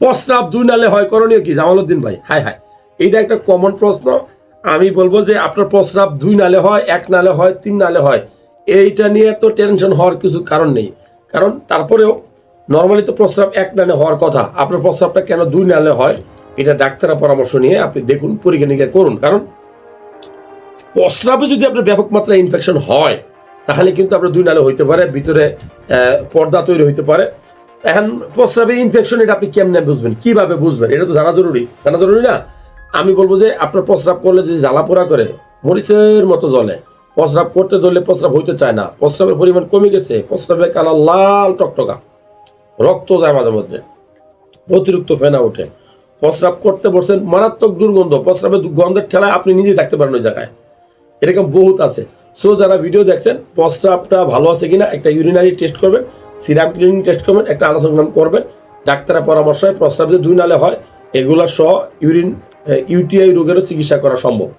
প্রস্রাব 2 নালে হয়, করণীয় কি জামালউদ্দিন ভাই? হায় হায়, এইটা একটা কমন প্রশ্ন। আমি বলবো যে আপনার প্রস্রাব 2 নালে হয়, 1 নালে হয়, 3 নালে হয়, এইটা নিয়ে তো টেনশন হওয়ার কিছু কারণ নেই। কারণ তারপরেও নর্মালি তো প্রস্রাব 1 নালে হওয়ার কথা, আপনার প্রস্রাবটা কেন 2 নালে হয় এটা ডাক্তারের পরামর্শ নিয়ে আপনি দেখুন, পরীক্ষা নিরীক্ষা করুন। কারণ প্রস্রাবে যদি আপনার ব্যাপক মাত্রায় ইনফেকশন হয় তাহলে কিন্তু আপনার 2 নালে হইতে পারে, ভিতরে পর্দা তৈরি হইতে পারে। এখন প্রস্রাবে ইনফেকশন এটা আপনি কেমনে বুঝবেন, কিভাবে বুঝবেন, এটা তো জানা জরুরি না? আমি বলবো যে আপনার প্রস্রাব করলে যদি জ্বালা পোড়া করে, মরিচের মতো জ্বলে, প্রস্রাব করতে ধরলে প্রস্রাব হইতে চায় না, প্রস্রাবের পরিমাণ কমে গেছে, প্রস্রাবের কালার লাল টকটকা, রক্ত যায় মাঝে মধ্যে, অতিরিক্ত ফেনা ওঠে, প্রস্রাব করতে বসছেন, মারাত্মক দুর্গন্ধ, প্রস্রাবের গন্ধের ঠেলায় আপনি নিজেই থাকতে পারেন ওই জায়গায়, এরকম বহুত আছে। সো যারা ভিডিও দেখছেন, প্রস্রাবটা ভালো আছে কিনা একটা ইউরিনারি টেস্ট করবেন, সিরাম ক্লিনিং টেস্ট করবেন, একটা আল্ট্রাসাউন্ড করবেন, ডাক্তারের পরামর্শে প্রস্রাব যে 2 নালে হয় এগুলা সহ ইউটিআই রোগেরও চিকিৎসা করা সম্ভব।